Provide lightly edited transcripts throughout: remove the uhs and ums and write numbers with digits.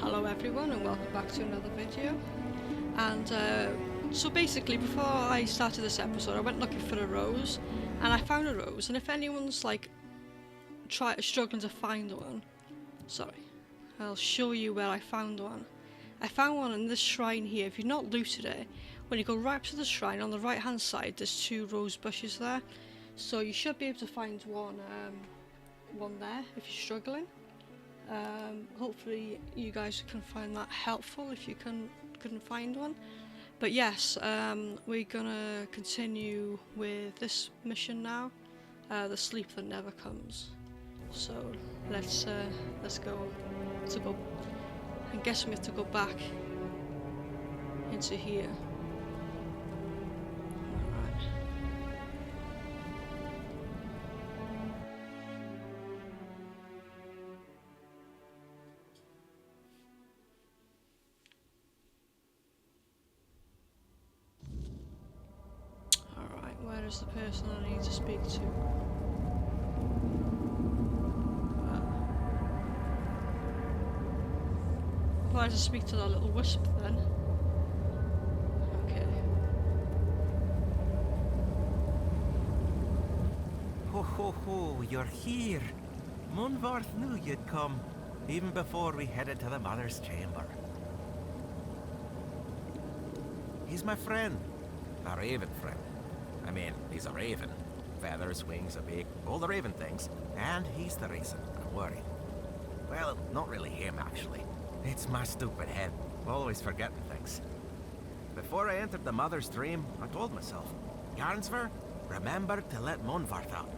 Hello everyone and welcome back to another video. And so basically before I started this episode I went looking for a rose and I found a rose, and if anyone's like struggling to find one, I'll show you where I found one. I found one in this shrine here. If you've not looted it, when you go right up to the shrine on the right hand side there's two rose bushes there. So you should be able to find one there if you're struggling. Hopefully you guys can find that helpful if you couldn't find one. But yes, we're gonna continue with this mission now, the sleep that never comes. So let's go. I'm guessing we have to go back into here. Where is the person I need to speak to? If I just speak to that little wisp then. Okay. Ho ho ho, you're here. Munvarth knew you'd come, even before we headed to the Mother's chamber. He's my friend, a raven friend. I mean, he's a raven. Feathers, wings, a beak, all the raven things. And he's the reason I'm worried. Well, not really him, actually. It's my stupid head, always forgetting things. Before I entered the Mother's dream, I told myself, Yarnsver, remember to let Munvarth out.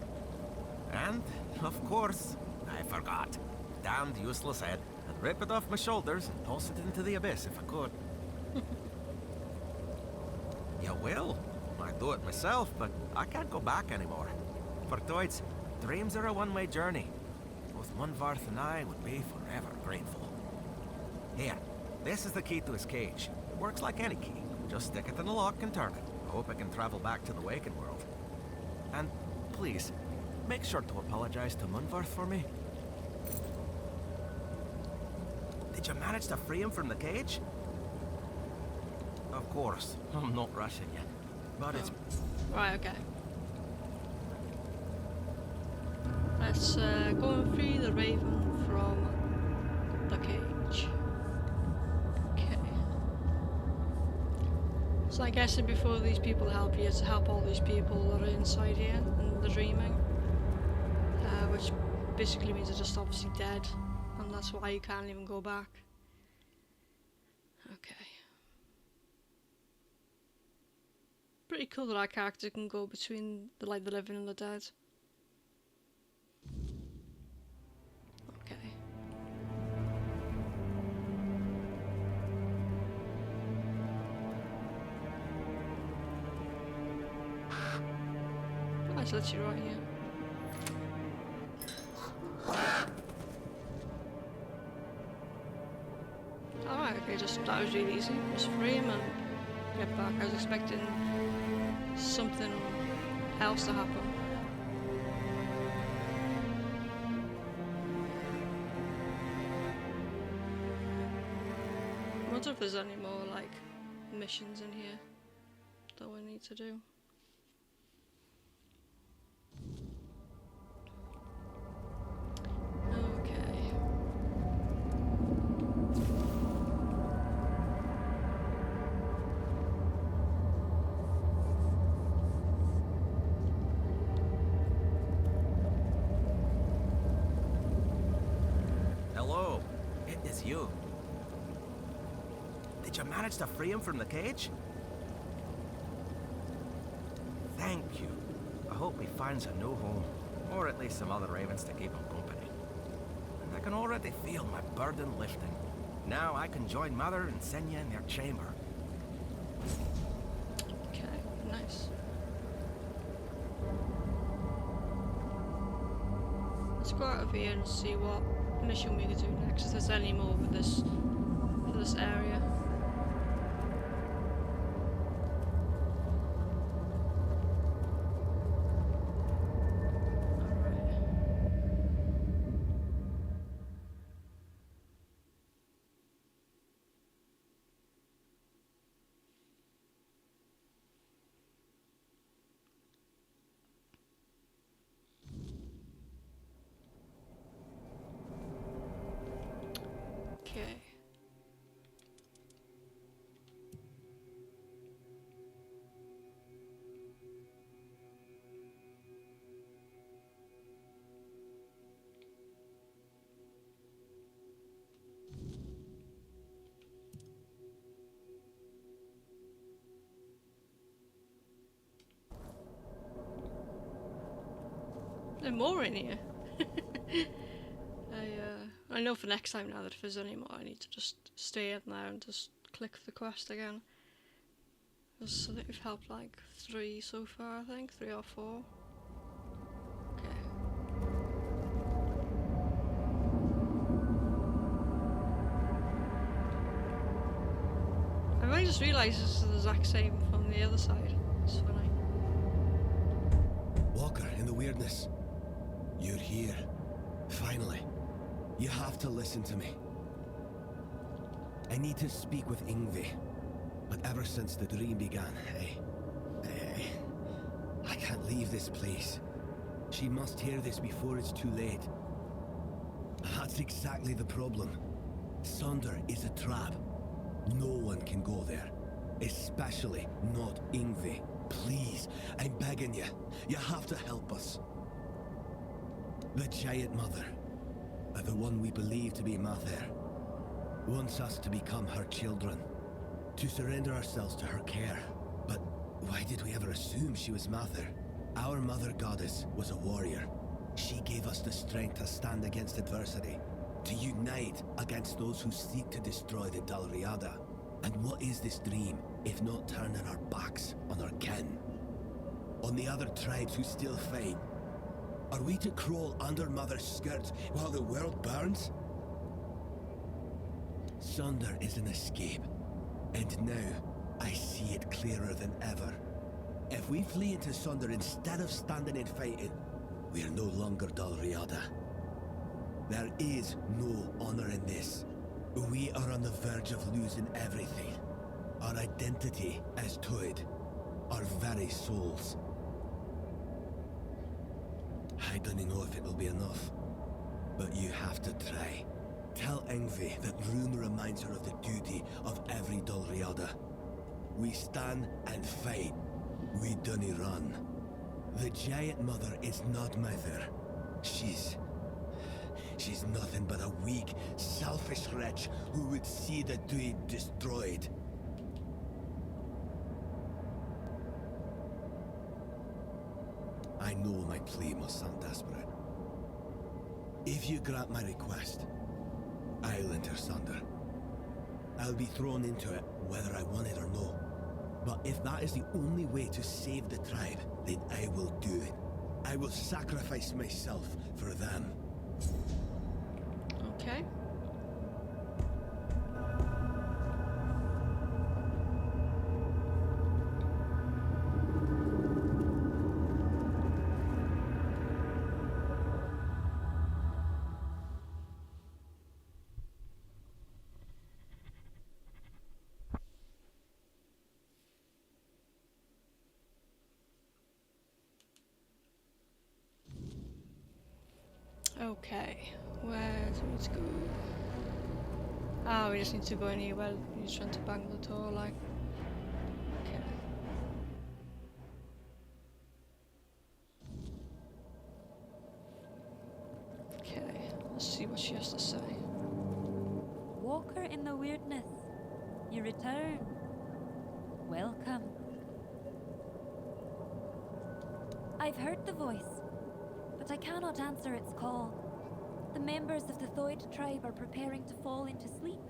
And, of course, I forgot. Damned useless head. I'd rip it off my shoulders and toss it into the abyss if I could. You will? I'd do it myself, but I can't go back anymore. For Toids, dreams are a one-way journey. Both Munvarth and I would be forever grateful. Here, this is the key to his cage. It works like any key. Just stick it in the lock and turn it. I hope I can travel back to the Waken world. And please, make sure to apologize to Munvarth for me. Did you manage to free him from the cage? Of course, I'm not rushing you. But it's... Right, okay. Let's go and free the raven from the cage. Okay. So I'm guessing before these people help you, to help all these people that are inside here and the dreaming. Which basically means they're just obviously dead. And that's why you can't even go back. Okay. Pretty cool that our character can go between the living and the dead. Okay. Nice, let you right here. Alright, okay, that was really easy. Just free him and get back. I was expecting something else to happen. I wonder if there's any more like missions in here that we need to do. You. Did you manage to free him from the cage? Thank you. I hope he finds a new home, or at least some other ravens to keep him company. And I can already feel my burden lifting. Now I can join Mother and Senya in their chamber. Okay, nice. Let's go out of here and see what mission we can do next, if there's any more for this area. There are more in here. I know for next time now that if there's any more, I need to just stay in there and just click the quest again. Because I think we've helped like 3 so far, I think. 3 or 4. Okay. I might just realise this is the exact same from the other side. It's funny. Walker, in the weirdness. You're here. Finally. You have to listen to me. I need to speak with Yngve. But ever since the dream began, I can't leave this place. She must hear this before it's too late. That's exactly the problem. Sunder is a trap. No one can go there. Especially not Yngve. Please, I'm begging you. You have to help us. The Giant Mother, the one we believe to be Mather, wants us to become her children, to surrender ourselves to her care. But why did we ever assume she was Mather? Our mother goddess was a warrior. She gave us the strength to stand against adversity, to unite against those who seek to destroy the Dalriada. And what is this dream, if not turning our backs on our kin? On the other tribes who still fight? Are we to crawl under Mother's skirts while the world burns? Sunder is an escape, and now I see it clearer than ever. If we flee into Sunder instead of standing and fighting, we are no longer Dalriada. There is no honor in this. We are on the verge of losing everything. Our identity as Toid, our very souls. I don't know if it will be enough, but you have to try. Tell Yngve that Rune reminds her of the duty of every Dalriada. We stand and fight. We don't run. The Giant Mother is not Mather. She's nothing but a weak, selfish wretch who would see the Dude destroyed. I know my plea must sound desperate. If you grant my request, I'll enter Sunder. I'll be thrown into it whether I want it or no. But if that is the only way to save the tribe, then I will do it. I will sacrifice myself for them. Okay. Okay, where do we need to go? Ah, we just need to go in here while he's trying to bang the door, like. Okay. Okay, let's see what she has to say. Walker in the weirdness, you return. Welcome. I've heard the voice, but I cannot answer its call. The members of the Thoid tribe are preparing to fall into sleep,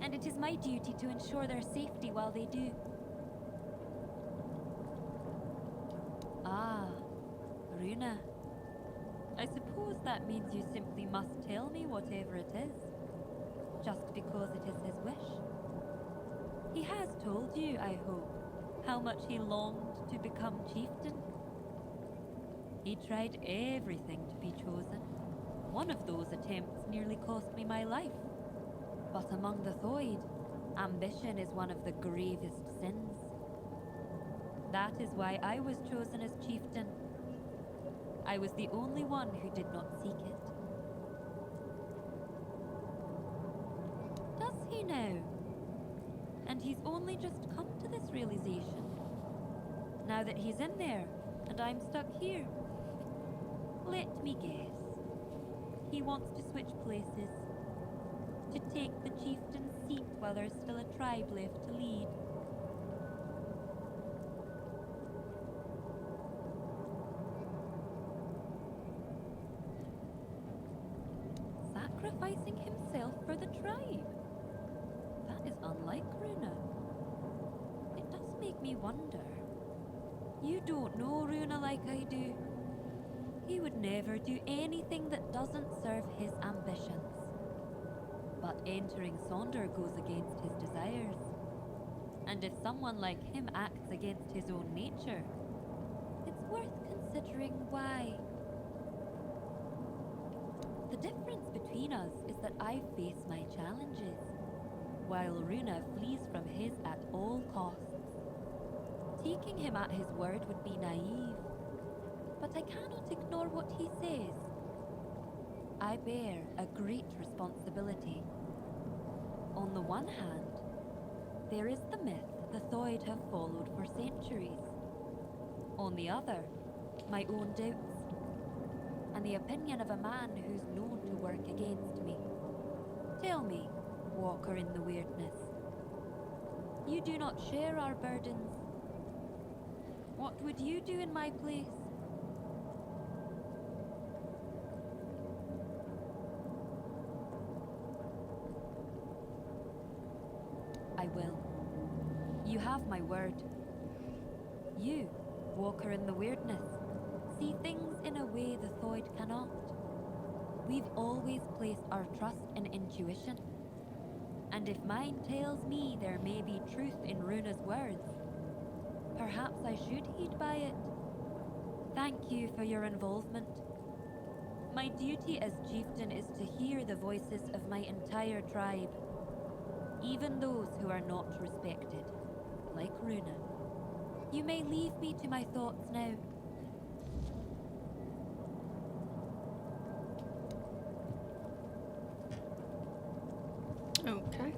and it is my duty to ensure their safety while they do. Ah, Runa. I suppose that means you simply must tell me whatever it is, just because it is his wish. He has told you, I hope, how much he longed to become chieftain. He tried everything to be chosen. One of those attempts nearly cost me my life. But among the Thoid, ambition is one of the gravest sins. That is why I was chosen as chieftain. I was the only one who did not seek it. Does he now? And he's only just come to this realization. Now that he's in there, and I'm stuck here. Let me guess. He wants to switch places. To take the chieftain's seat while there's still a tribe left to lead. sacrificing himself for the tribe. That is unlike Runa. It does make me wonder. You don't know Runa like I do. He would never do anything that doesn't serve his ambitions. But entering Sonder goes against his desires. And if someone like him acts against his own nature, it's worth considering why. The difference between us is that I face my challenges, while Runa flees from his at all costs. Taking him at his word would be naive, but I cannot ignore what he says. I bear a great responsibility. On the one hand, there is the myth the Thryghve have followed for centuries. On the other, my own doubts, and the opinion of a man who's known to work against me. Tell me, Walker in the Weirdness, you do not share our burdens. What would you do in my place? I will. You have my word. You, Walker in the Weirdness, see things in a way the Thryghve cannot. We've always placed our trust in intuition. And if mine tells me there may be truth in Runa's words, perhaps I should heed by it. Thank you for your involvement. My duty as chieftain is to hear the voices of my entire tribe, even those who are not respected, like Runa. You may leave me to my thoughts now. Okay.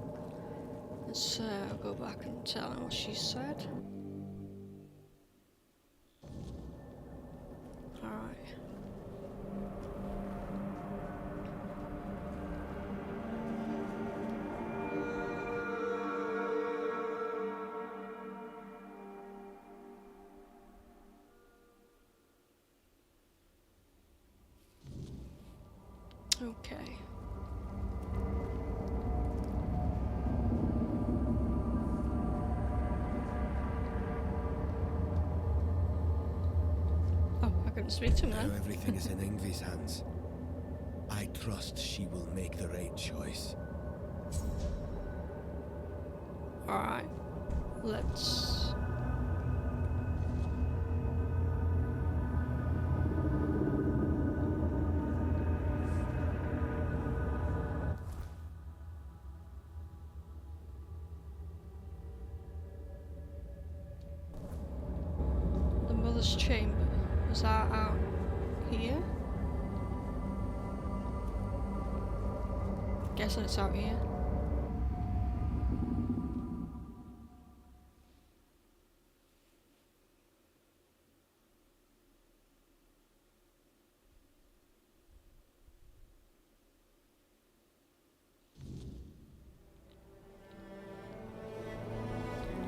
Let's go back and tell her what she said. Alright. Okay. Oh, I couldn't speak to him Now then. everything is in Yngvi's hands. I trust she will make the right choice. Alright. Let's... The mother's chamber. Is that out here? Guessing it's out here.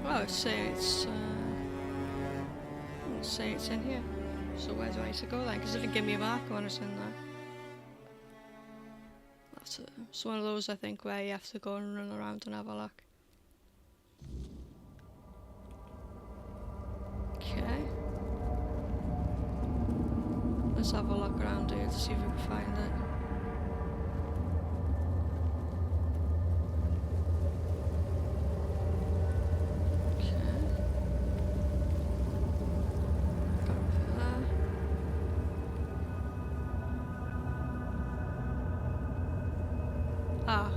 Well, it's saying it's in here. So where do I need to go then? Because it didn't give me a mark when it's in there. That's it. It's one of those, I think, where you have to go and run around and have a look. Okay. Let's have a look around here to see if we can find it. Ah.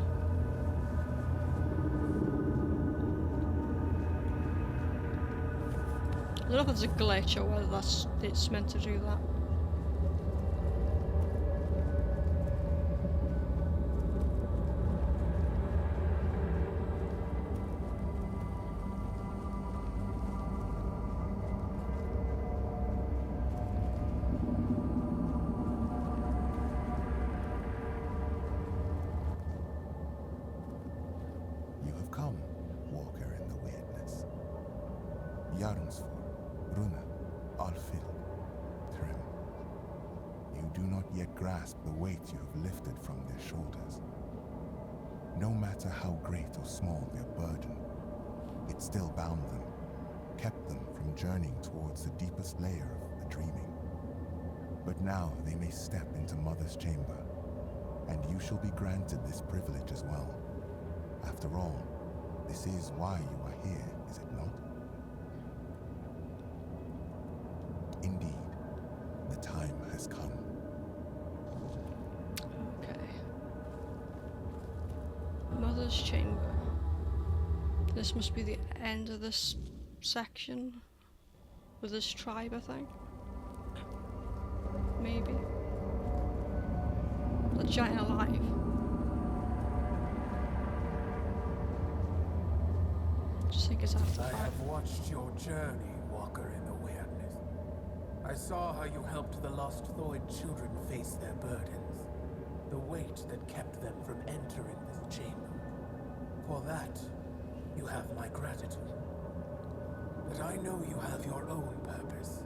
I don't know if it's a glitch or whether it's meant to do that. You have come, Walker in the Weirdness. Jarnsford, Runa, Alfhild, Thrym. You who do not yet grasp the weight you have lifted from their shoulders. No matter how great or small their burden, it still bound them, kept them from journeying towards the deepest layer of the dreaming. But now they may step into Mother's chamber, and you shall be granted this privilege as well. After all, this is why you are here, is it not? Indeed, the time has come. Okay. Mother's chamber. This must be the end of this section with this tribe, I think. Maybe. The giant alive. Just think it's after I 5. have watched your journey, Walker in the Weirdness. I saw how you helped the lost Thoid children face their burdens. The weight that kept them from entering this chamber. For that, you have my gratitude. But I know you have your own purpose.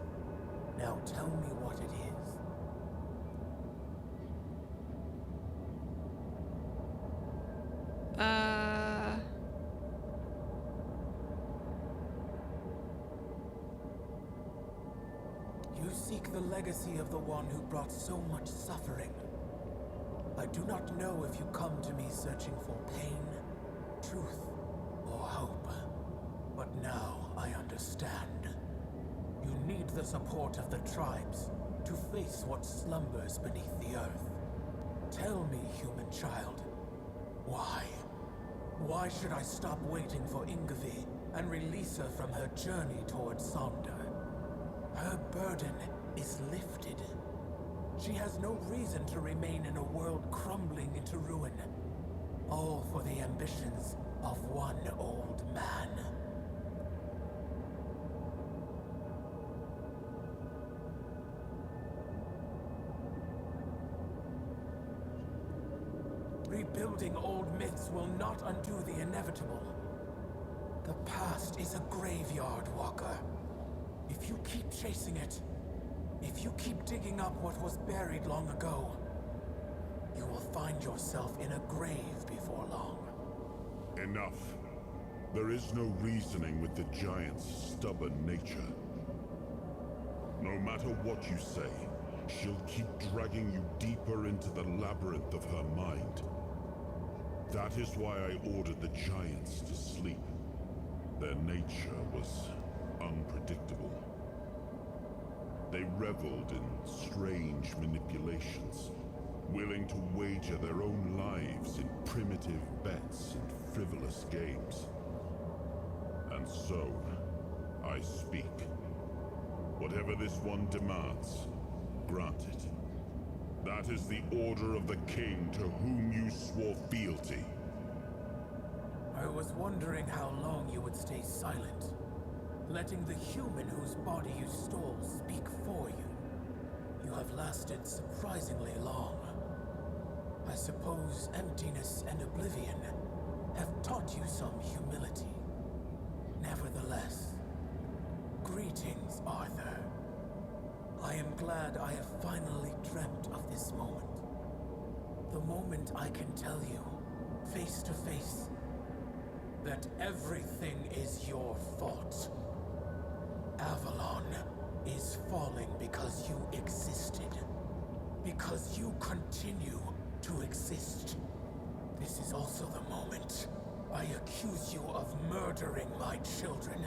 Now tell me what it is. You seek the legacy of the one who brought so much suffering. I do not know if you come to me searching for pain, truth, or hope. But now I understand. You need the support of the tribes to face what slumbers beneath the earth. Tell me, human child, why? Why should I stop waiting for Ingvi and release her from her journey towards Sonder? Her burden is lifted. She has no reason to remain in a world crumbling into ruin. All for the ambitions of one old man. Rebuilding old myths will not undo the inevitable. The past is a graveyard, Walker. If you keep chasing it, if you keep digging up what was buried long ago, you will find yourself in a grave before long. Enough. There is no reasoning with the giant's stubborn nature. No matter what you say, she'll keep dragging you deeper into the labyrinth of her mind. That is why I ordered the giants to sleep. Their nature was unpredictable. They reveled in strange manipulations, willing to wager their own lives in primitive bets and frivolous games. And so, I speak. Whatever this one demands, grant it. That is the order of the king to whom you swore fealty. I was wondering how long you would stay silent, letting the human whose body you stole speak for you. You have lasted surprisingly long. I suppose emptiness and oblivion have taught you some humility. Nevertheless, greetings, Arthur. I am glad I have finally dreamt of this moment. The moment I can tell you, face to face, that everything is your fault. Avalon is falling because you existed. Because you continue to exist. This is also the moment I accuse you of murdering my children.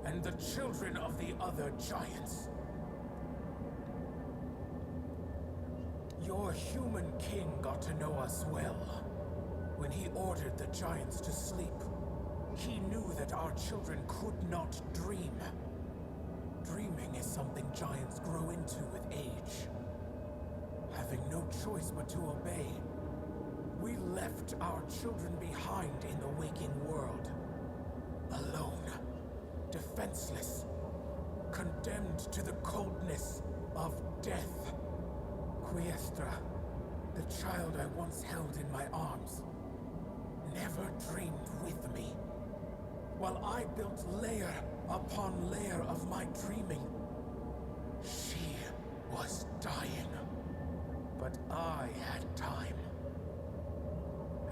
And the children of the other giants. Your human king got to know us well. When he ordered the giants to sleep, he knew that our children could not dream. Dreaming is something giants grow into with age. Having no choice but to obey, we left our children behind in the waking world. Alone, defenseless, condemned to the coldness of death. Quiestra, the child I once held in my arms, never dreamed with me. While I built layer upon layer of my dreaming, she was dying. But I had time.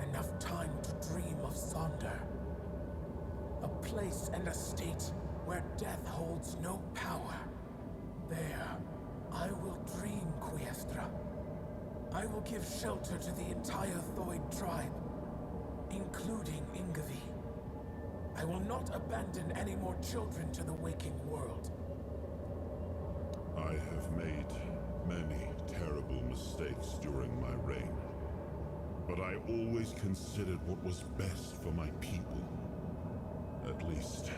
Enough time to dream of Sonder. A place and a state where death holds no power. There, I will dream, Questra. I will give shelter to the entire Thryg tribe, including Ingvi. I will not abandon any more children to the waking world. I have made many terrible mistakes during my reign, but I always considered what was best for my people. At least,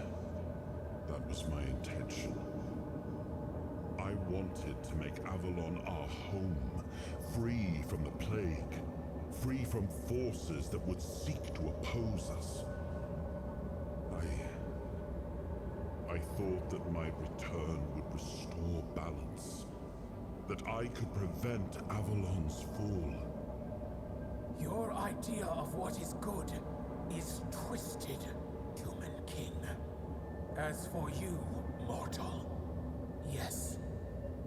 that was my intention. I wanted to make Avalon our home, free from the plague, free from forces that would seek to oppose us. I thought that my return would restore balance, that I could prevent Avalon's fall. Your idea of what is good is twisted, human king. As for you, mortal, yes,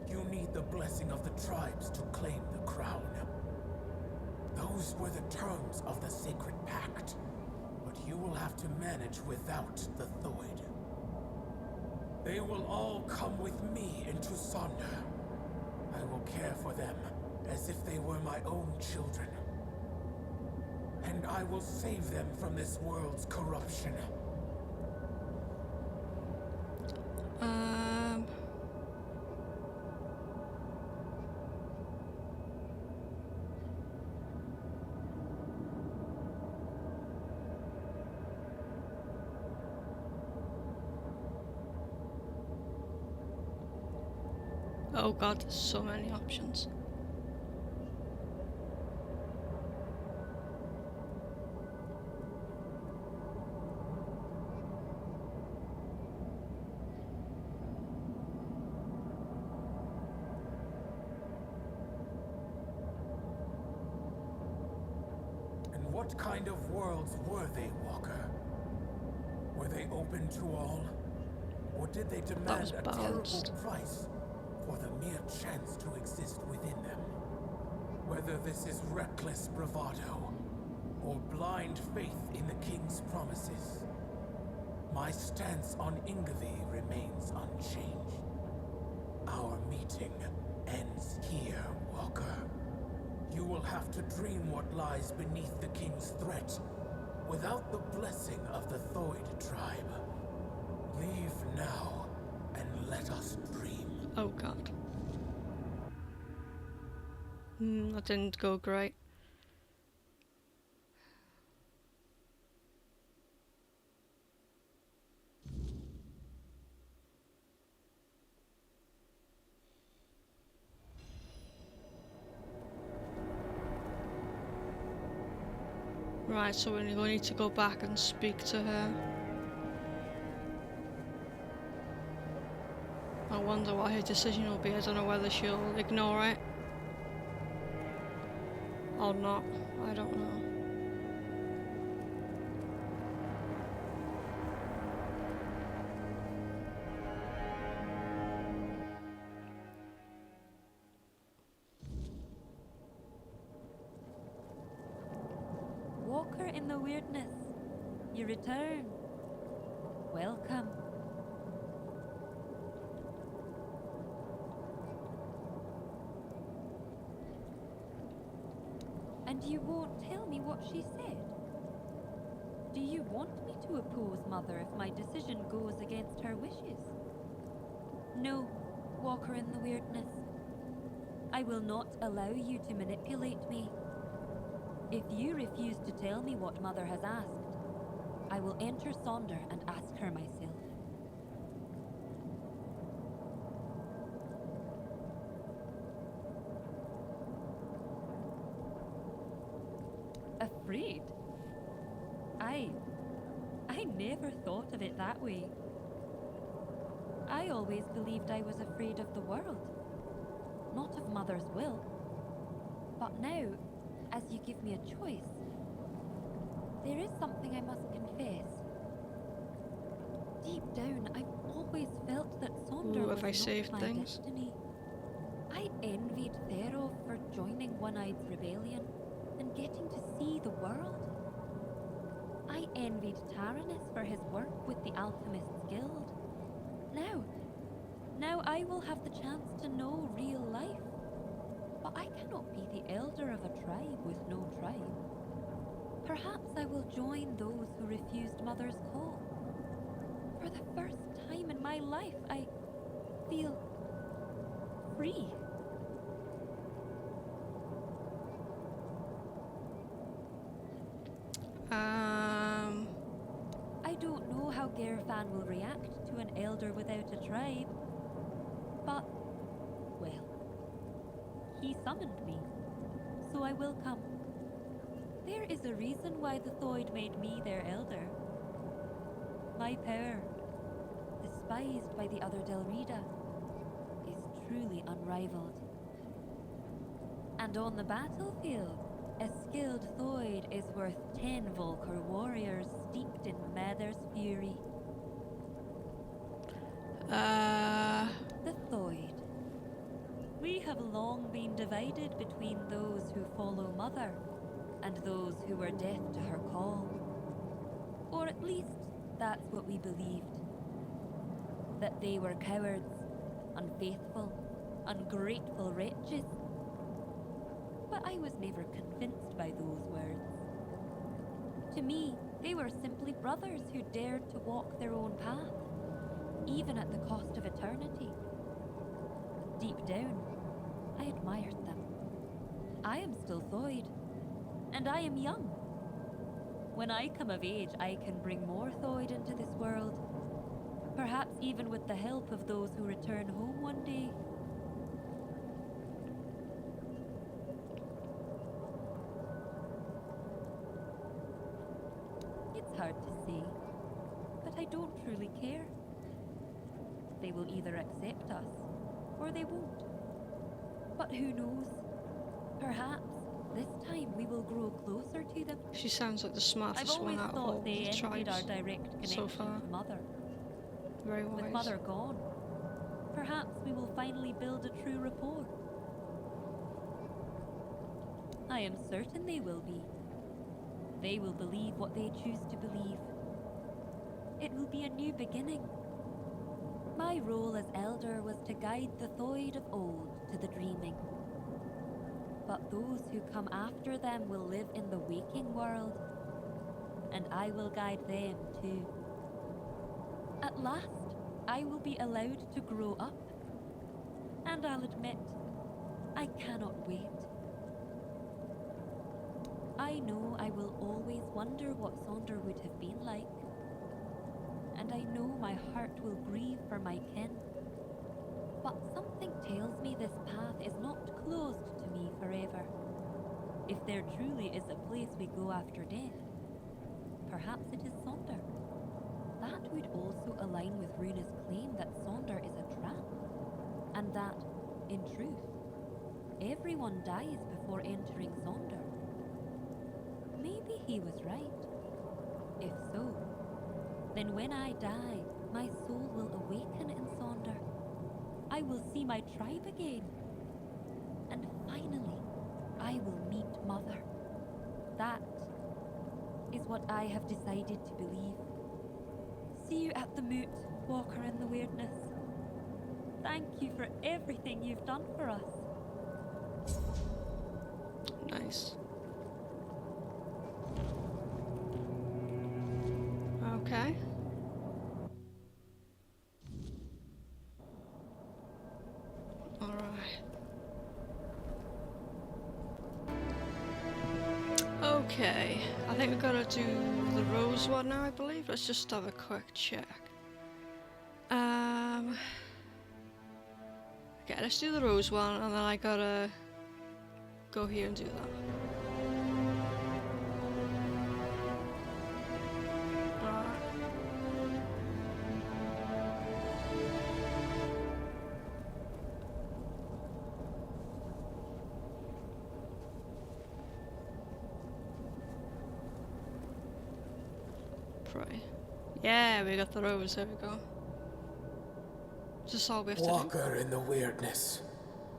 you need the blessing of the tribes to claim the crown. Those were the terms of the sacred pact, but you will have to manage without the Thryg. They will all come with me into Sonder. I will care for them as if they were my own children. And I will save them from this world's corruption. Oh god, there's so many options. And what kind of worlds were they, Walker? Were they open to all? Or did they demand a terrible balanced. price for the mere chance to exist within them? Whether this is reckless bravado or blind faith in the king's promises, my stance on Ingvi remains unchanged. Our meeting ends here, Walker. You will have to dream what lies beneath the king's threat without the blessing of the Thryg tribe. Leave now and let us dream. Oh god. That didn't go great. Right, so we're going to need to go back and speak to her. I wonder what her decision will be. I don't know whether she'll ignore it or not. I don't know. Walker in the weirdness, you return. Welcome. And you won't tell me what she said? Do you want me to oppose Mother if my decision goes against her wishes? No, Walker in the weirdness. I will not allow you to manipulate me. If you refuse to tell me what Mother has asked, I will enter Sonder and ask her myself. Afraid? I never thought of it that way. I always believed I was afraid of the world, not of Mother's will. But now, as you give me a choice, there is something I must confess. Deep down, I've always felt that Sonder Ooh, was have I not saved my things? destiny. I envied Thero for joining One-Eye's rebellion and getting to see the world. I envied Taranis for his work with the Alchemists Guild. Now I will have the chance to know real life. But I cannot be the elder of a tribe with no tribe. Perhaps I will join those who refused Mother's call. For the first time in my life, I feel free. I don't know how Gerfan will react to an elder without a tribe, but, well, he summoned me, so I will come. There is a reason why the Thoid made me their elder. My power, despised by the other Delrida, is truly unrivaled. And on the battlefield, a skilled Thoid is worth 10 Volker warriors steeped in Mather's fury. The Thoid. We have long been divided between those who follow Mother and those who were deaf to her call. Or at least, that's what we believed. That they were cowards, unfaithful, ungrateful wretches. But I was never convinced by those words. To me, they were simply brothers who dared to walk their own path, even at the cost of eternity. Deep down, I admired them. I am still Thoid, and I am young. When I come of age, I can bring more Thoid into this world, perhaps even with the help of those who return home one day. It's hard to say, but I don't truly care. They will either accept us, or they won't. But who knows? Perhaps this time we will grow closer to them. She sounds like the I've smartest always one out of all thought they the envied our tribes direct connection so far. to Mother. Very With wise. Mother gone, perhaps we will finally build a true rapport. I am certain they will be. They will believe what they choose to believe. It will be a new beginning. My role as elder was to guide the Thoid of old to the dreaming. But those who come after them will live in the waking world, and I will guide them too. At last, I will be allowed to grow up. And I'll admit, I cannot wait. I know I will always wonder what Sonder would have been like. And I know my heart will grieve for my kin. But something tells me this path is not closed to me forever. If there truly is a place we go after death, perhaps it is Sonder. That would also align with Runa's claim that Sonder is a trap, and that, in truth, everyone dies before entering Sonder. Maybe he was right. If so, then when I die, my soul will awaken in Sonder. I will see my tribe again. And finally, I will meet Mother. That is what I have decided to believe. See you at the moot, Walker in the Weirdness. Thank you for everything you've done for us. Nice. Okay. Alright. Okay. I think we've got to do the rose one now, I believe. Let's just have a quick check. Okay, let's do the rose one, and then I gotta go here and do that. Alright. Pray. Yeah, we got the rose, there we go. Is this all we have to do? Walker in the Weirdness.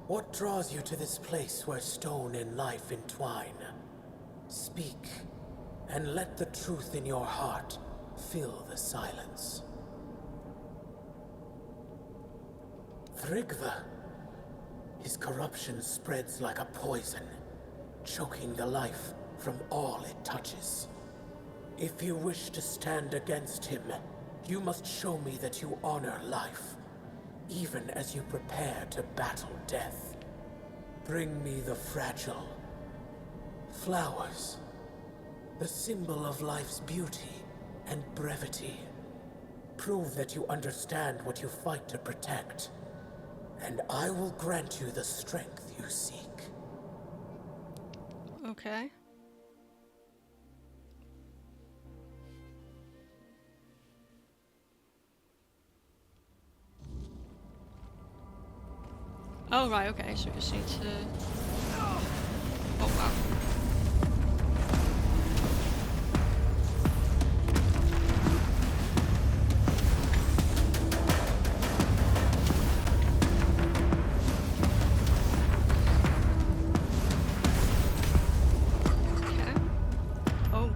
What draws you to this place where stone and life entwine? Speak, and let the truth in your heart fill the silence. THRYGVE. His corruption spreads like a poison, choking the life from all it touches. If you wish to stand against him, you must show me that you honor life, even as you prepare to battle death. Bring me the fragile flowers, the symbol of life's beauty and brevity. Prove that you understand what you fight to protect, and I will grant you the strength you seek. Okay. Oh, right, okay, so we just need to... Oh, wow. Okay. Oh.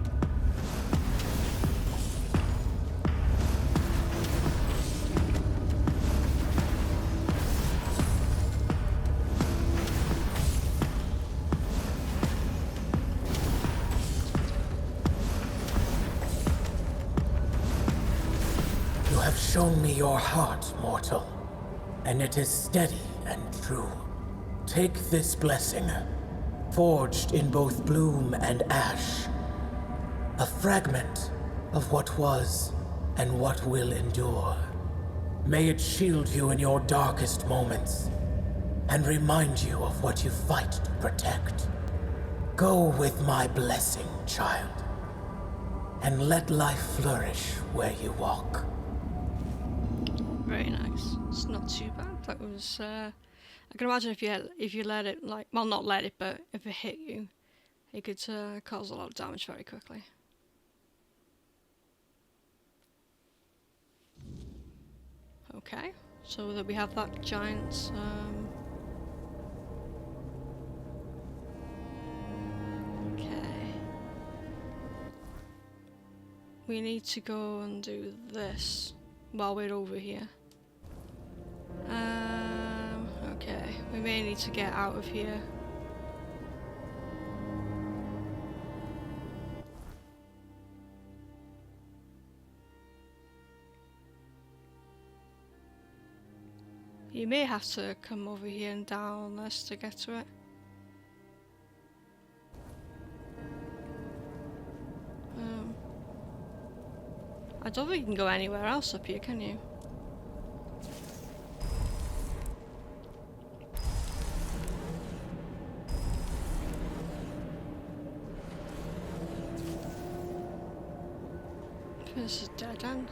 You have shown me your heart, mortal, and it is steady and true. Take this blessing, forged in both bloom and ash, a fragment of what was and what will endure. May it shield you in your darkest moments, and remind you of what you fight to protect. Go with my blessing, child, and let life flourish where you walk. Very nice. It's not too bad. That was, I can imagine if you let it, like, well, not let it, but if it hit you, it could cause a lot of damage very quickly. Okay, so that we have that giant, okay. We need to go and do this while we're over here. Okay, we may need to get out of here. You may have to come over here and down this to get to it. I don't think you can go anywhere else up here, can you? This is a dead end.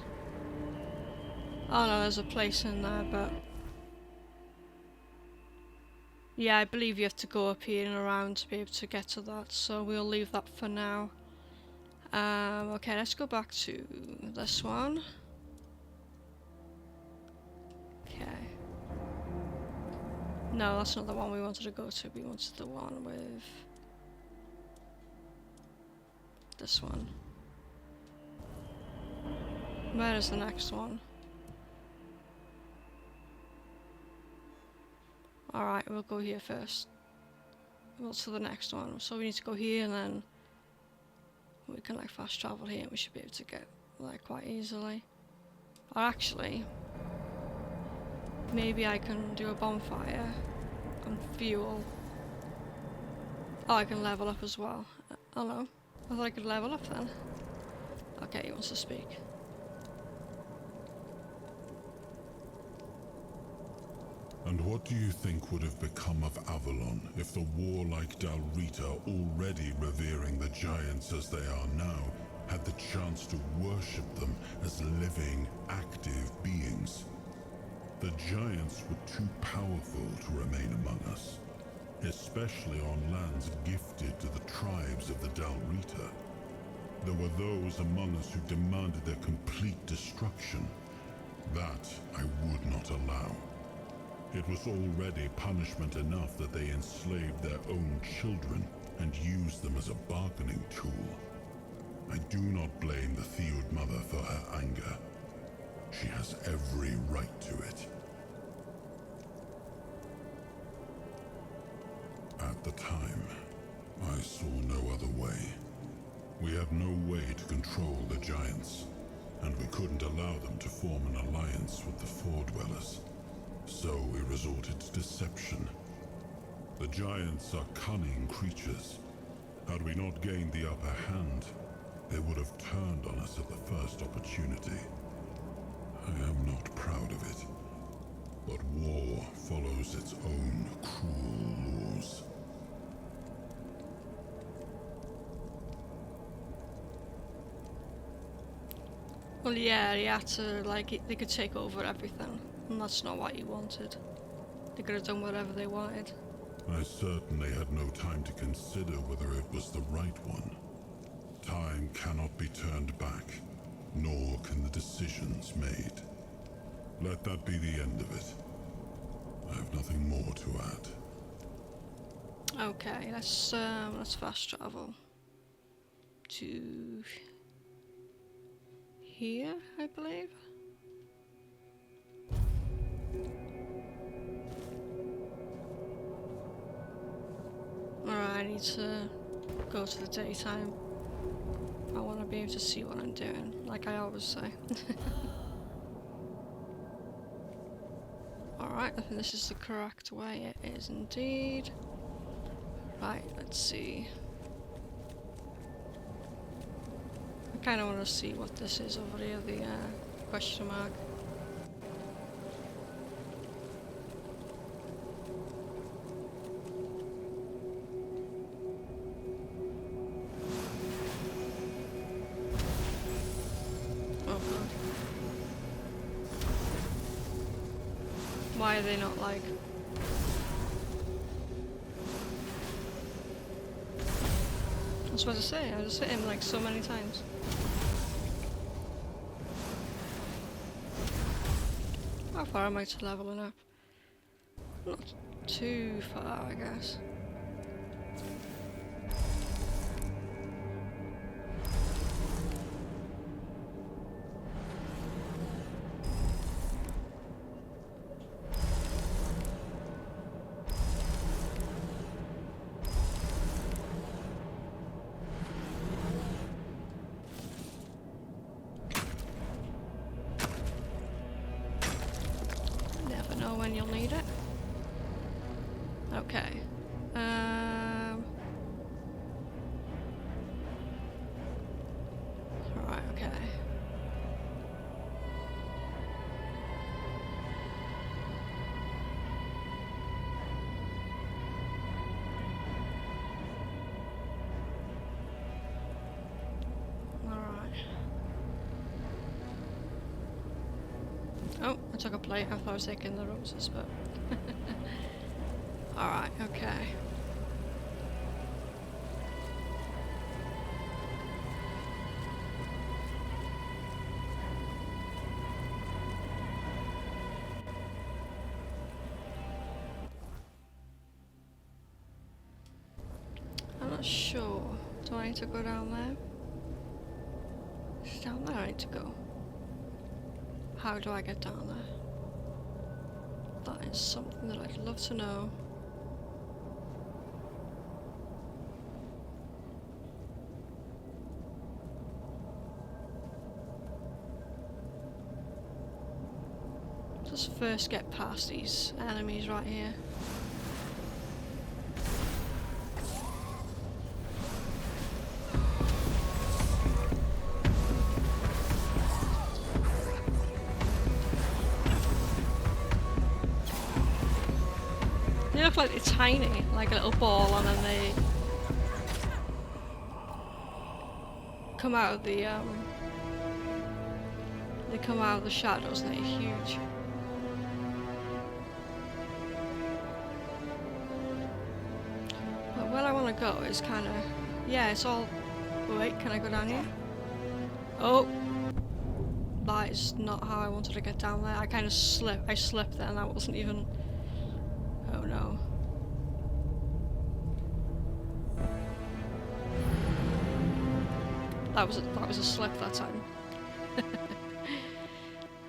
Oh no, there's a place in there, but... yeah, I believe you have to go up here and around to be able to get to that, so we'll leave that for now. Okay, let's go back to this one. Okay. No, that's not the one we wanted to go to. We wanted the one with... this one. Where is the next one? Alright, we'll go here first. We'll to the next one. So we need to go here and then we can like fast travel here and we should be able to get there quite easily. Or actually, maybe I can do a bonfire and fuel. Oh, I can level up as well. Oh no, I thought I could level up then. Okay, he wants to speak. And what do you think would have become of Avalon if the warlike Dalrita, already revering the giants as they are now, had the chance to worship them as living, active beings? The giants were too powerful to remain among us, especially on lands gifted to the tribes of the Dalrita. There were those among us who demanded their complete destruction. That I would not allow. It was already punishment enough that they enslaved their own children and used them as a bargaining tool. I do not blame the Theod mother for her anger. She has every right to it. At the time, I saw no other way. We had no way to control the giants, and we couldn't allow them to form an alliance with the Foredwellers. So we resorted to deception. The giants are cunning creatures. Had we not gained the upper hand, they would have turned on us at the first opportunity. I am not proud of it, but war follows its own cruel laws. Well, yeah, he had to, like, they could take over everything, and that's not what he wanted. They could have done whatever they wanted. I certainly had no time to consider whether it was the right one. Time cannot be turned back, nor can the decisions made. Let that be the end of it. I have nothing more to add. Okay, let's fast travel to here, I believe. Alright, I need to go to the daytime. I want to be able to see what I'm doing, like I always say. Alright, I think this is the correct way. It is indeed. Right, let's see. I kind of want to see what this is over here, the question mark. Oh god. Why are they not like... I was about to say, I just hit him like so many times. How far am I to leveling up? Not too far, I guess. When you'll need it. Okay. Right, okay. Alright. Oh, I took a plate. I thought I was taking the roses, but... Alright, okay. I'm not sure. Do I need to go down there? It's down there I need to go. How do I get down there? That is something that I'd love to know. Just first get past these enemies right here. They look like they're tiny, like a little ball, and then they come out of the they come out of the shadows and they're huge. But where I want to go is kind of, yeah, it's all. Oh, wait, can I go down here? Oh, that is not how I wanted to get down there. I kind of slipped. I slipped there, and that wasn't even Oh no. That was a slip that time.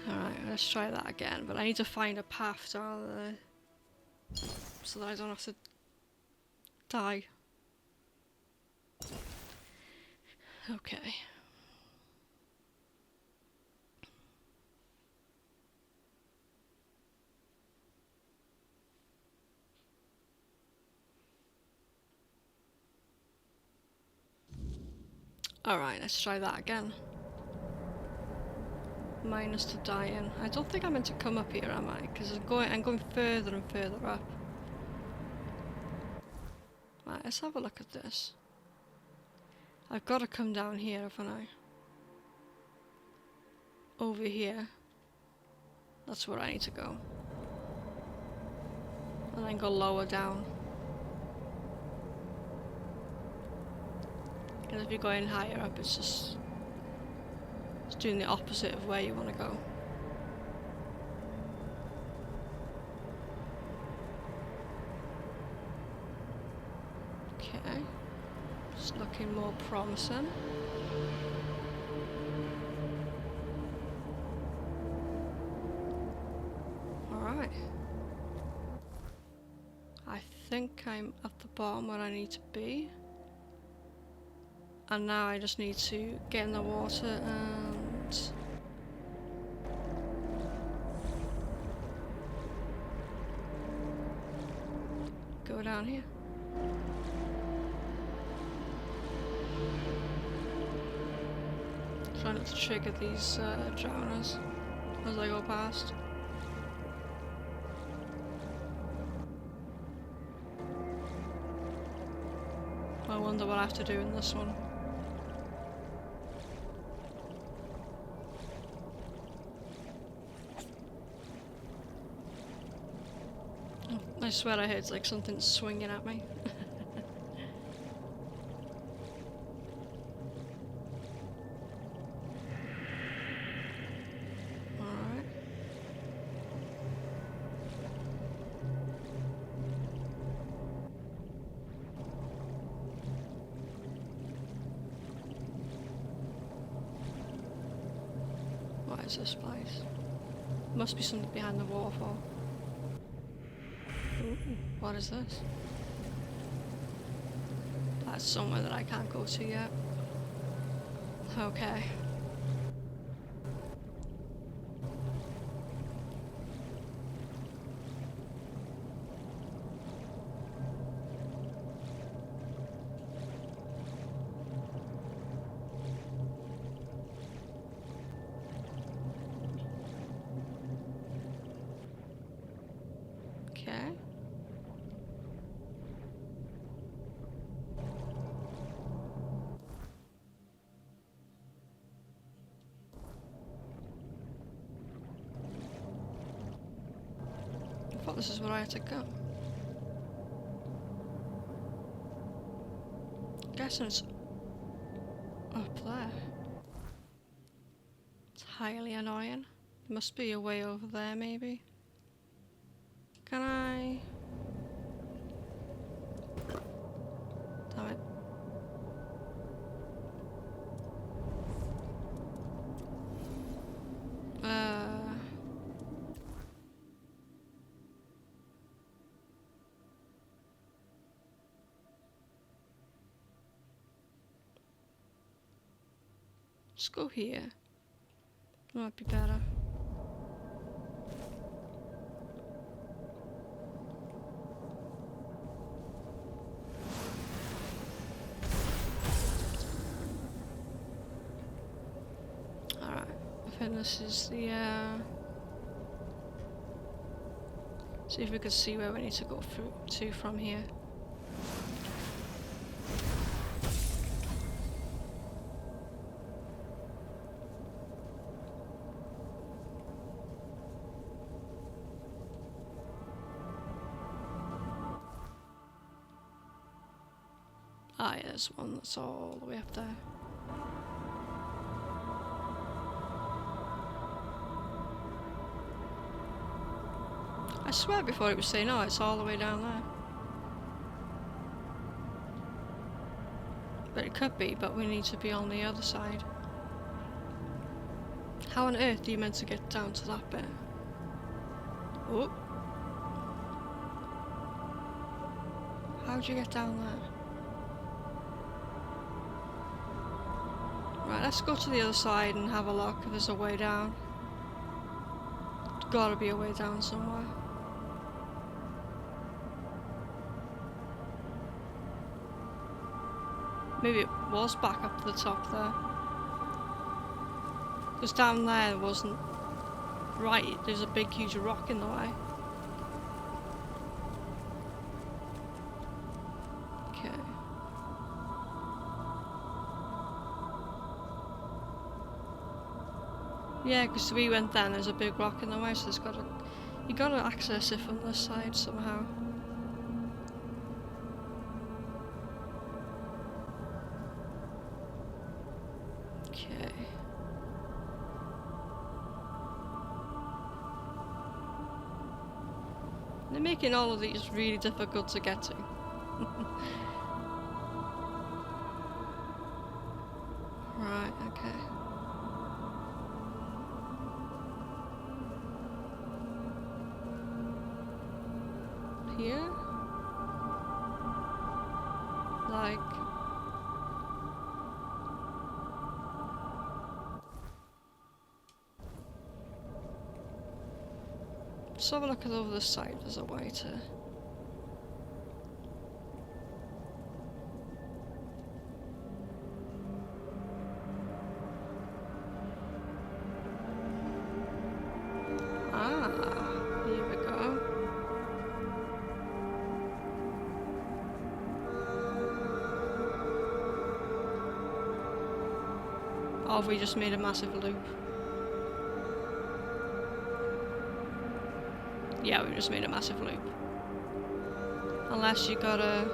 Alright, let's try that again, but I need to find a path down there so that I don't have to die. Okay. Alright, let's try that again. Minus to die in. I don't think I'm meant to come up here, am I? Because I'm going further and further up. Right, let's have a look at this. I've got to come down here, haven't I? Over here. That's where I need to go. And then go lower down. Because if you're going higher up, it's just doing the opposite of where you want to go. Okay. It's looking more promising. Alright. I think I'm at the bottom where I need to be. And now I just need to get in the water and go down here. Try not to trigger these drowners as I go past. I wonder what I have to do in this one. I swear I heard like something swinging at me. Alright. What is this place? Must be something behind the waterfall. Ooh, what is this? That's somewhere that I can't go to yet. Okay. Okay. I thought this is where I had to go. Guessing it's up there. It's highly annoying. There must be a way over there, maybe. Can I? Damn it. Let's go here. Might be better. Alright, I think this is the see if we can see where we need to go through to from here. Ah, yeah, there's one that's all the way up there. I swear before it was saying, oh, it's all the way down there. But it could be, but we need to be on the other side. How on earth are you meant to get down to that bit? Oh. How'd you get down there? Right, let's go to the other side and have a look if there's a way down. There's gotta be a way down somewhere. Maybe it was back up to the top there. Because down there wasn't right, there's a big huge rock in the way. Okay. Yeah, because we went there and there's a big rock in the way, so there's gotta, you gotta access it from this side somehow. Okay. They're making all of these really difficult to get to. Right, okay. Here? Like... Let's have a look at over this side, there's a way to... Ah, here we go. Or have we just made a massive loop? Yeah, we just made a massive loop. Unless you gotta...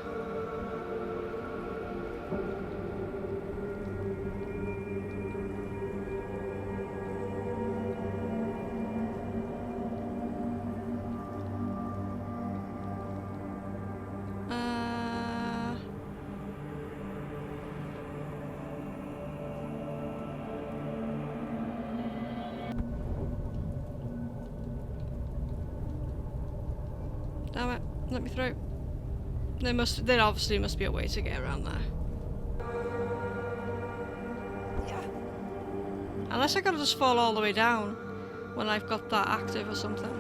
Damn it, let me through. There obviously must be a way to get around there. Yeah. Unless I gotta just fall all the way down when I've got that active or something.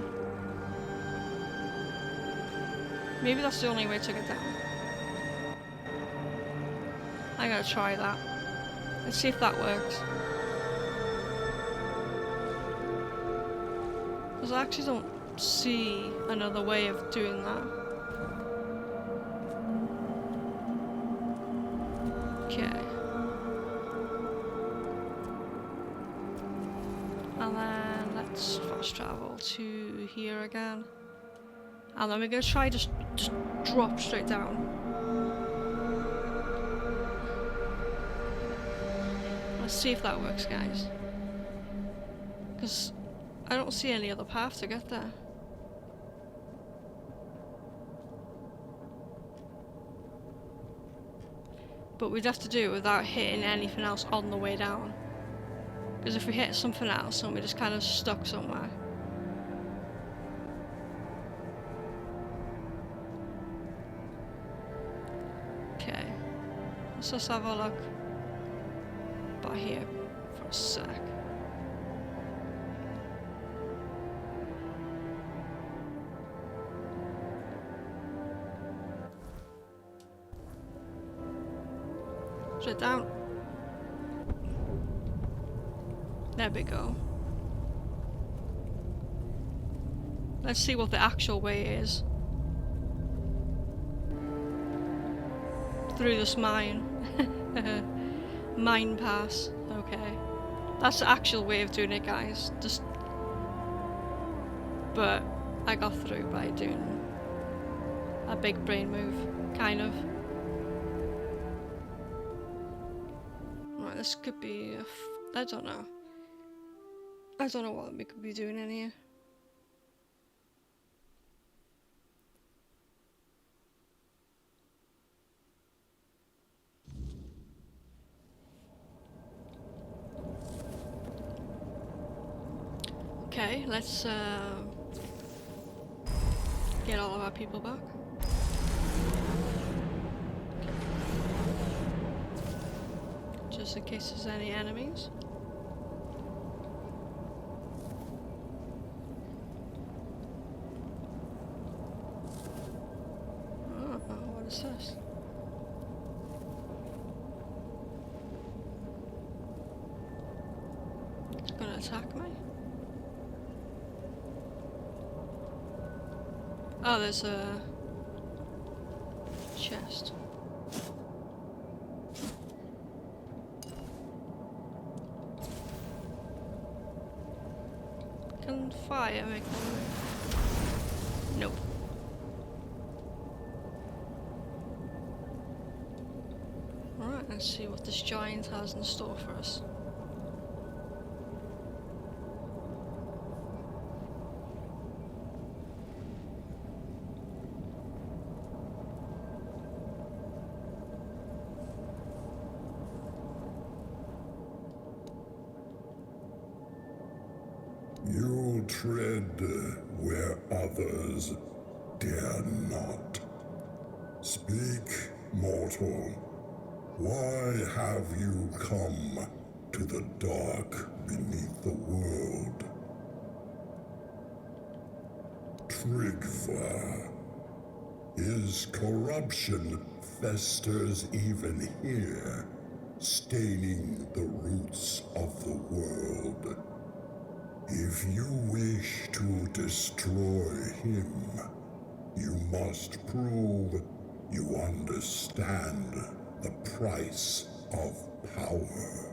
Maybe that's the only way to get down. I'm gonna try that. Let's see if that works. Because I actually don't see another way of doing that. Okay. And then let's fast travel to here again. And then we're gonna try just drop straight down. Let's see if that works, guys. Because I don't see any other path to get there. But we'd have to do it without hitting anything else on the way down. Because if we hit something else and we're just kind of stuck somewhere. Okay. Let's just have a look by here for a sec. Straight down. There we go. Let's see what the actual way is. Through this mine. Mine pass. Okay. That's the actual way of doing it, guys. Just... But I got through by doing a big brain move. Kind of. This could be I don't know. I don't know what we could be doing in here. Okay, let's get all of our people back. Just in case there's any enemies. Oh, what is this? It's gonna attack me. Oh, there's a chest. Can fire make them move? Nope. Alright, let's see what this giant has in store for us. You tread where others dare not. Speak, mortal. Why have you come to the dark beneath the world? THRYGVE. His corruption festers even here, staining the roots of the world. If you wish to destroy him, you must prove you understand the price of power.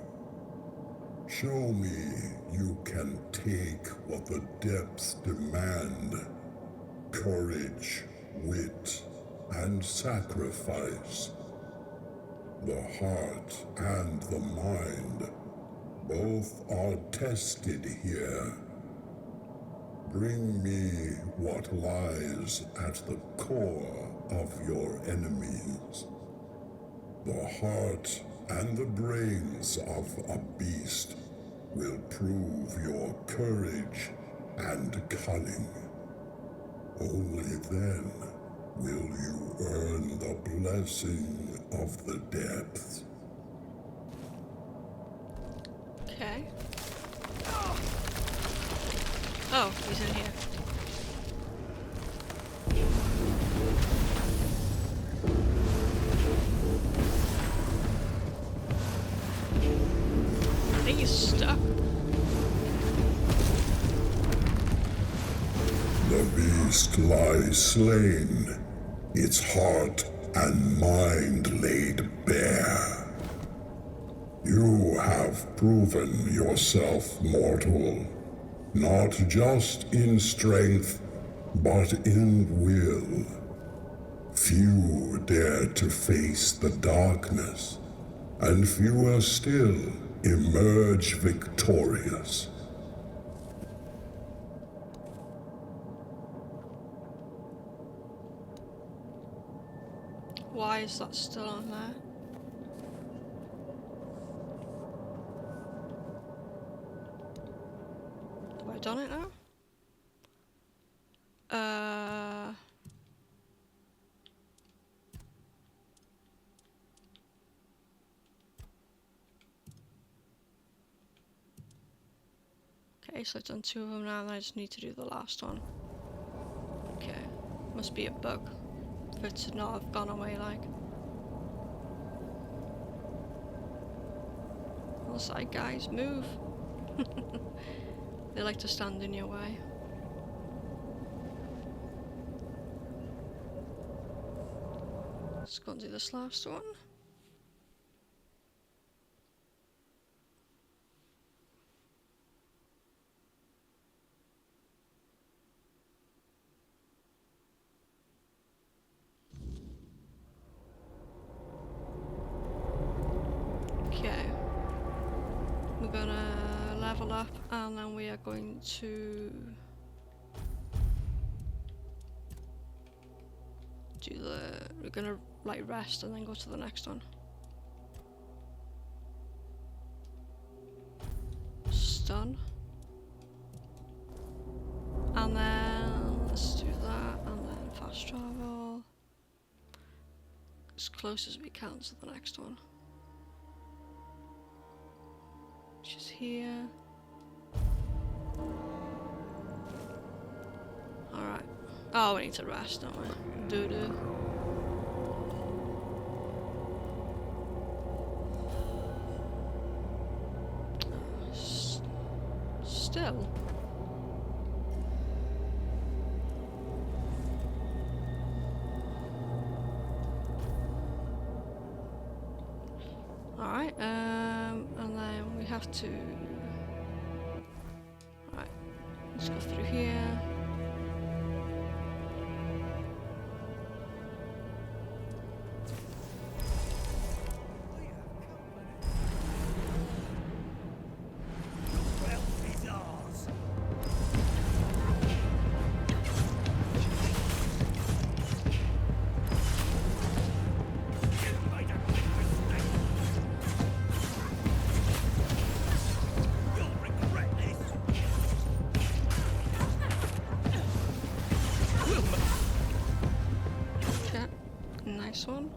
Show me you can take what the depths demand: courage, wit, and sacrifice. The heart and the mind both are tested here. Bring me what lies at the core of your enemies. The heart and the brains of a beast will prove your courage and cunning. Only then will you earn the blessing of the depths. Okay. Oh, he's in here. I think he's stuck. The beast lies slain, its heart and mind laid bare. You have proven yourself mortal, not just in strength, but in will. Few dare to face the darkness, and fewer still emerge victorious. Why is that still on there? Have I done it now? Okay, so I've done 2 of them now, and I just need to do the last one. Okay, must be a bug for it to not have gone away like. All side guys, move! They like to stand in your way. Let's go and do this last one. Okay. We're gonna level up and then we are going to do we're gonna like rest and then go to the next one. Stun. as close as we can to the next one. Which is here. Alright. Oh, we need to rest, don't we? Doo-doo. Still. Alright, and then we have to... Right, let's go through here. Nice one.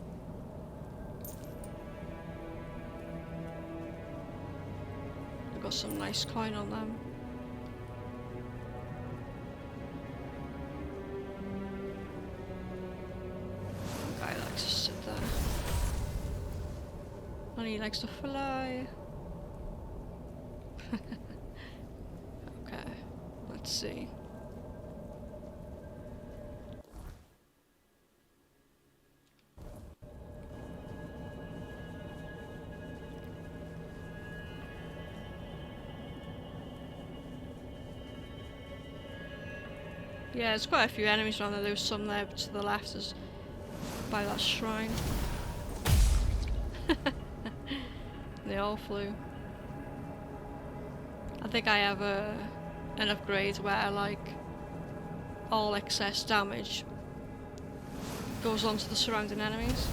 We've got some nice coin on them. Guy likes to sit there. And he likes to fly. Okay, let's see. Yeah, there's quite a few enemies around there. There was some there to the left, as by that shrine. They all flew. I think I have an upgrade where like all excess damage goes on to the surrounding enemies.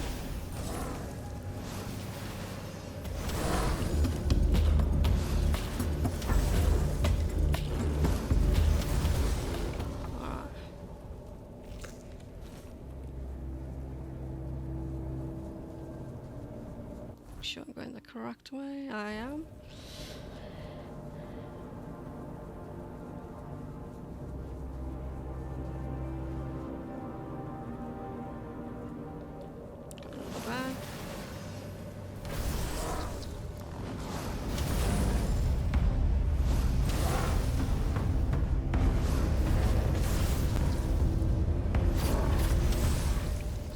Sure I'm going the correct way. I am. Got another bag.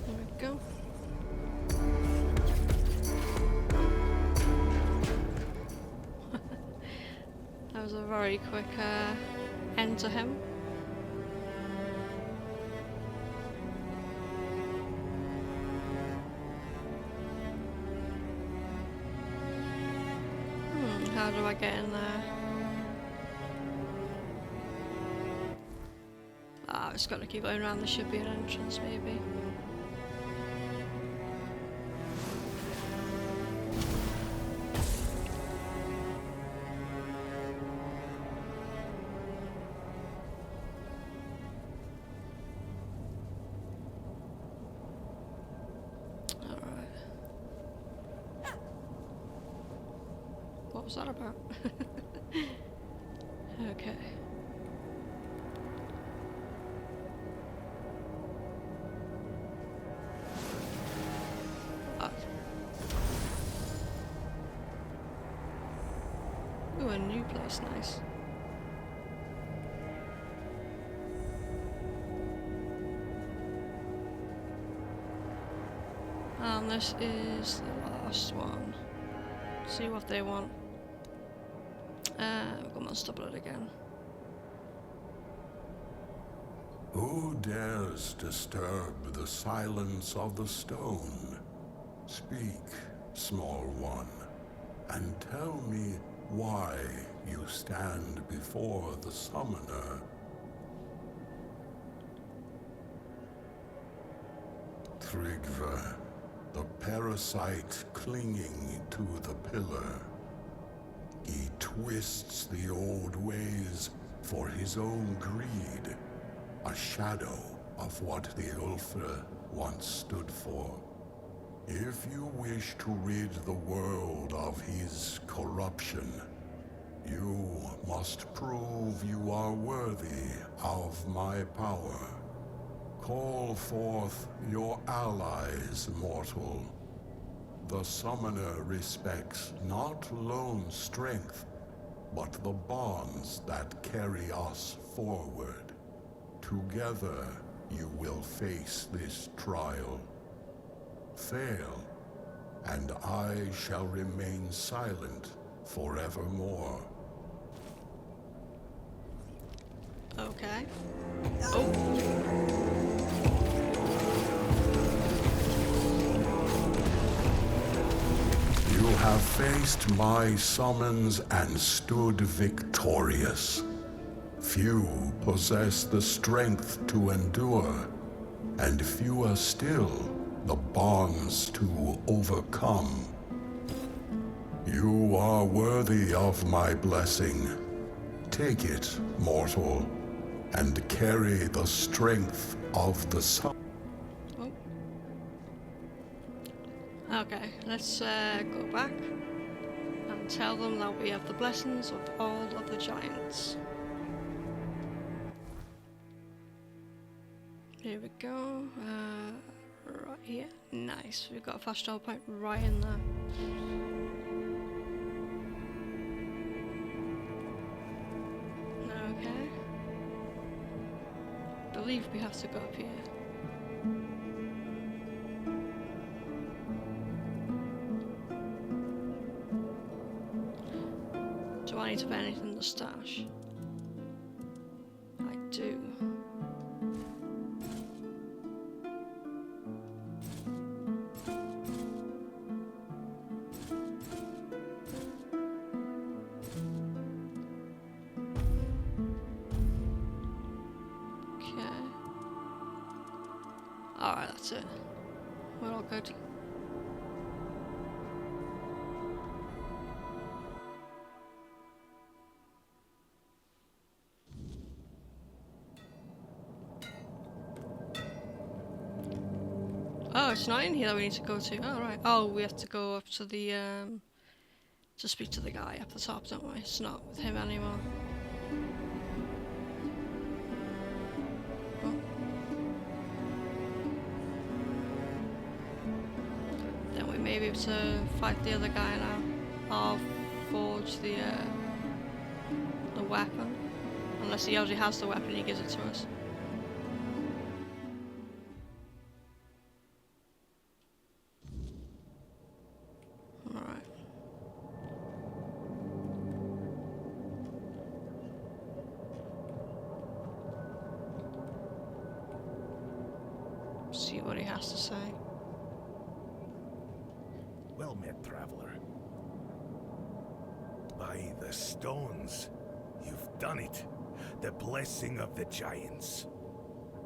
There we go. That was a very quick end to him. How do I get in there? Ah, it's got to keep going around. There should be an entrance, maybe. What was that about? Okay. Ooh, a new place, nice. And this is the last one. See what they want. We've got monster blood again. Who dares disturb the silence of the stone? Speak, small one, and tell me why you stand before the summoner. THRYGVE, the parasite clinging to the pillar. He twists the old ways for his own greed, a shadow of what the Ulthra once stood for. If you wish to rid the world of his corruption, you must prove you are worthy of my power. Call forth your allies, mortal. The summoner respects not lone strength, but the bonds that carry us forward. Together, you will face this trial. Fail, and I shall remain silent forevermore. Okay. Oh. You have faced my summons and stood victorious. Few possess the strength to endure, and fewer still the bonds to overcome. You are worthy of my blessing. Take it, mortal, and carry the strength of the sun. Oh. Okay, let's go back and tell them that we have the blessings of all of the giants. Here we go. Right here. Nice. We've got a fast travel point right in there. Okay. Believe we have to go up here. Do I need to put anything in the stash? I do. Alright, that's it. We're all good. Oh, it's not in here that we need to go to. Oh, right. Oh, we have to go up to the, to speak to the guy up the top, don't we? It's not with him anymore. Oh. Then we may be able to fight the other guy now. Or forge the weapon. Unless he already has the weapon, he gives it to us. Alright. See what he has to say. Well met, traveler. By the stones, you've done it. The blessing of the giants.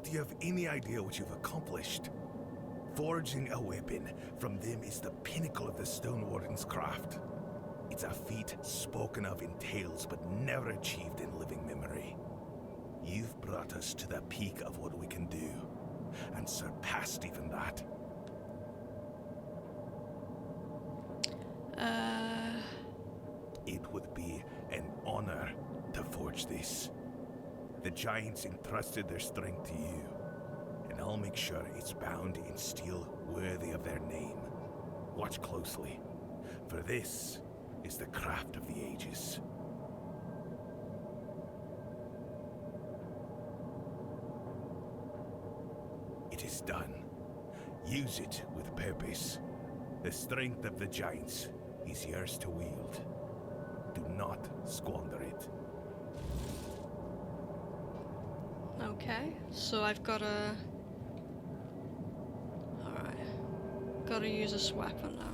Do you have any idea what you've accomplished? Forging a weapon from them is the pinnacle of the Stone Warden's craft. It's a feat spoken of in tales, but never achieved in living memory. You've brought us to the peak of what we can do, and surpassed even that. It would be an honor to forge this. The giants entrusted their strength to you, and I'll make sure it's bound in steel worthy of their name. Watch closely, for this is the craft of the ages. It is done. Use it with purpose. The strength of the giants is yours to wield. Do not squander it. Okay, so I've got to... Alright. Gotta use this weapon now.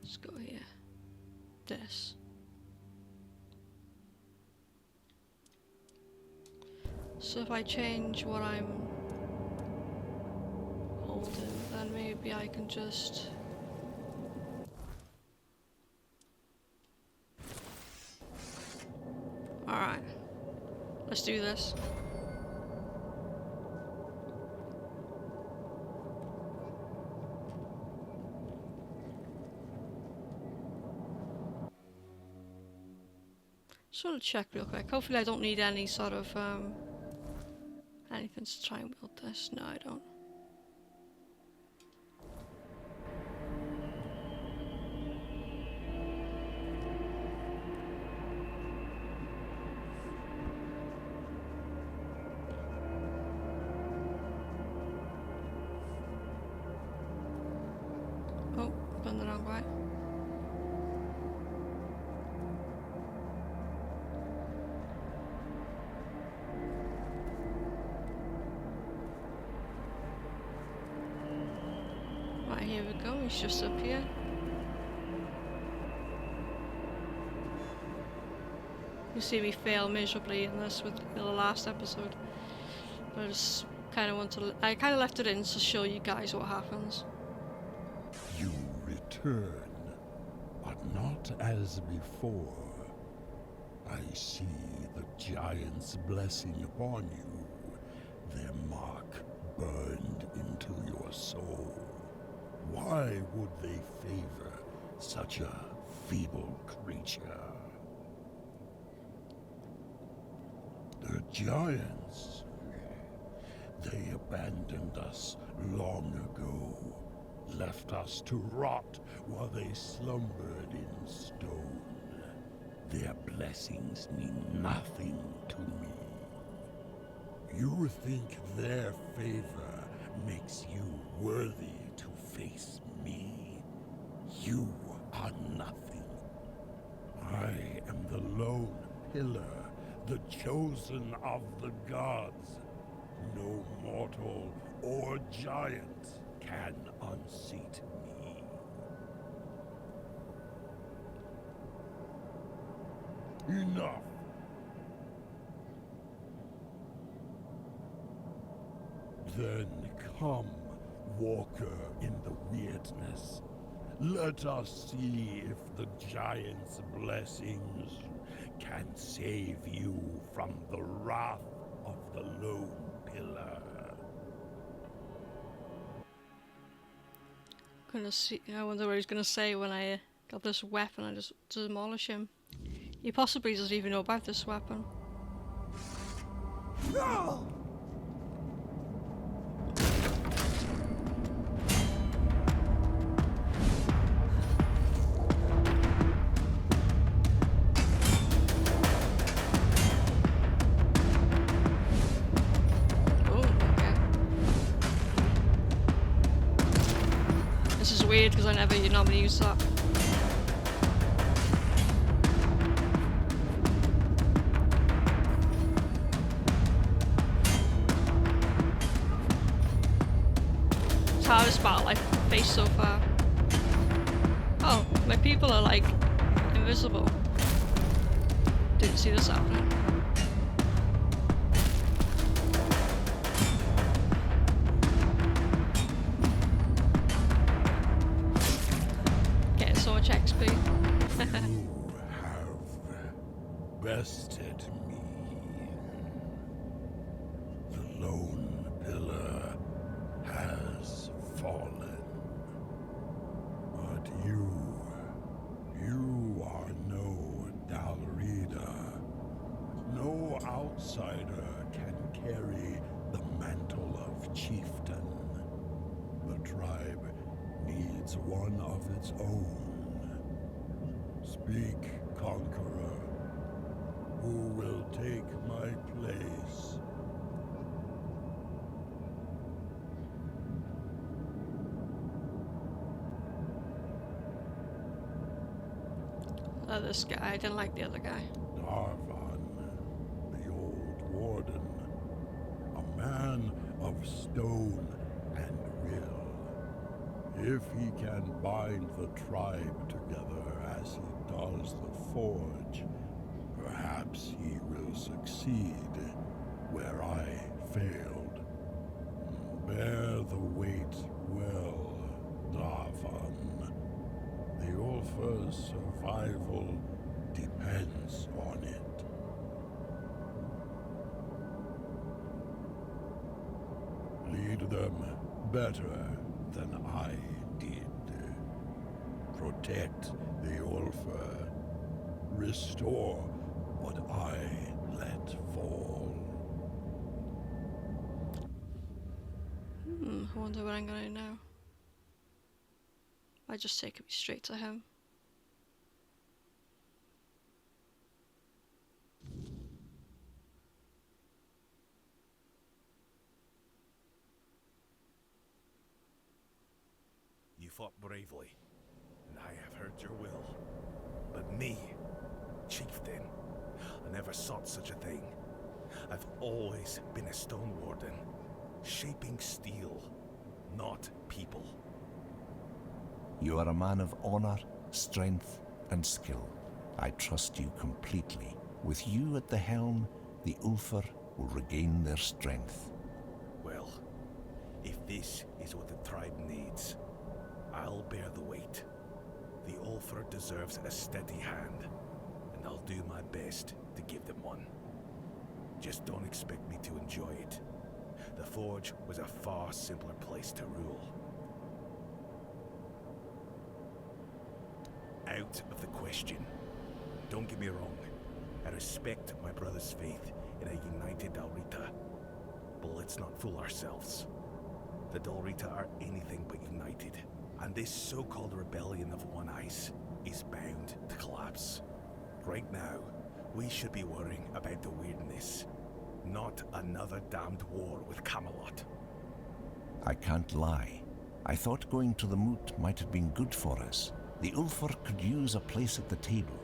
Let's go here. This. So if I change what I'm holding, then maybe I can just... Alright. Let's do this. Just want to check real quick. Hopefully I don't need any sort of anything to try and build this. No, I don't. Oh, gone the wrong way. Right, here we go, he's just up here. You see me fail miserably in this with the last episode. But I just kind of want to... I kind of left it in to show you guys what happens. You return, but not as before. I see the giant's blessing upon you, their mark burned into your soul. Why would they favor such a feeble creature? The giants, they abandoned us long ago, left us to rot while they slumbered in stone. Their blessings mean nothing to me. You think their favor makes you worthy to face me? You are nothing. I am the lone pillar, the chosen of the gods. No mortal or giant can unseat me. Enough! Then come, walker in the weirdness. Let us see if the giant's blessings can save you from the wrath of the lone pillar. Gonna see. I wonder what he's gonna say when I got this weapon. I just demolish him. He possibly doesn't even know about this weapon. This is weird because I never normally use that. It's hardest battle I've faced so far. Oh, my people are like invisible. Didn't see this happening. Getting so much XP. You have bested me. The lone pillar has fallen. But you are no Dalrida. No outsider can carry the mantle of chieftain. The tribe needs one of its own. Speak, conqueror. Who will take my place? This guy, I didn't like the other guy. Darvan, the old warden. A man of stone and will. If he can bind the tribe together as he does the forge, perhaps he will succeed. where I failed. Bear the weight well, Avalon. The Ulfa's survival depends on it. Lead them better than I did. Protect the Ulfa. Restore what I let fall. I wonder what I'm gonna do now. I just take it straight to him. You fought bravely, and I have heard your will. But me, chieftain, I never sought such a thing. I've always been a stone warden, shaping steel, not people. You are a man of honor, strength, and skill. I trust you completely. With you at the helm, the Ulfar will regain their strength. Well, if this is what the tribe needs, I'll bear the weight. The Ulfar deserves a steady hand, and I'll do my best to give them one. Just don't expect me to enjoy it. The Forge was a far simpler place to rule. Out of the question. Don't get me wrong. I respect my brother's faith in a united Dalrita. But let's not fool ourselves. The Dalrita are anything but united. And this so-called rebellion of One Ice is bound to collapse. Right now, we should be worrying about the weirdness, not another damned war with Camelot. I can't lie. I thought going to the moot might have been good for us. The Ulfar could use a place at the table.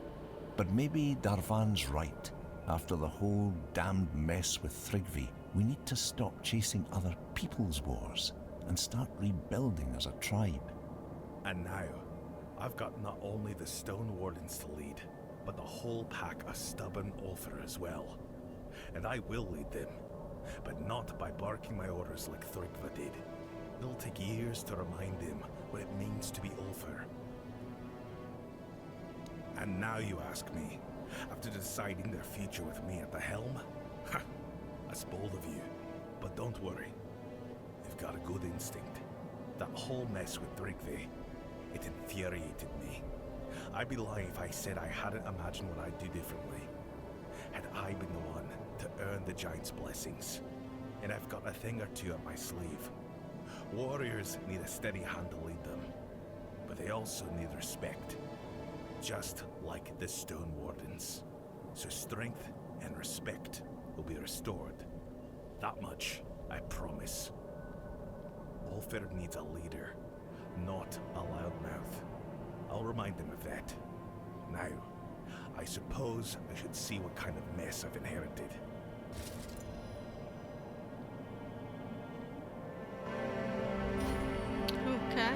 But maybe Darvan's right. After the whole damned mess with THRYGVE, we need to stop chasing other people's wars and start rebuilding as a tribe. And now, I've got not only the Stone Wardens to lead, but the whole pack of stubborn Ulfar as well. And I will lead them, but not by barking my orders like THRYGVE did. It'll take years to remind them what it means to be Ulfar. And now you ask me, after deciding their future with me at the helm? Ha! That's bold of you. But don't worry. You've got a good instinct. That whole mess with THRYGVE, it infuriated me. I'd be lying if I said I hadn't imagined what I'd do differently. Had I been the one to earn the Giant's blessings. And I've got a thing or two up my sleeve. Warriors need a steady hand to lead them. But they also need respect. Just like the Stone Wardens. So strength and respect will be restored. That much, I promise. Ulfar needs a leader, not a loudmouth. I'll remind them of that. Now, I suppose I should see what kind of mess I've inherited. Okay.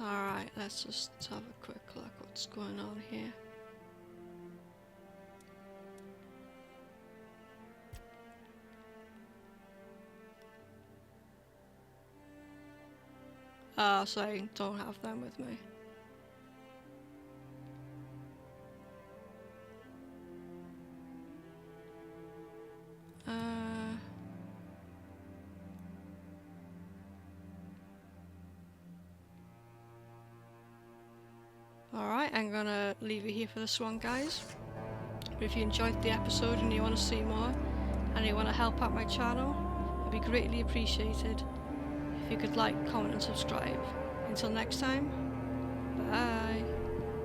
Alright, let's just have a quick look what's going on here. So I don't have them with me. Alright, I'm gonna leave it here for this one, guys. But if you enjoyed the episode and you want to see more, and you want to help out my channel, it'd be greatly appreciated if you could like, comment and subscribe. Until next time, bye.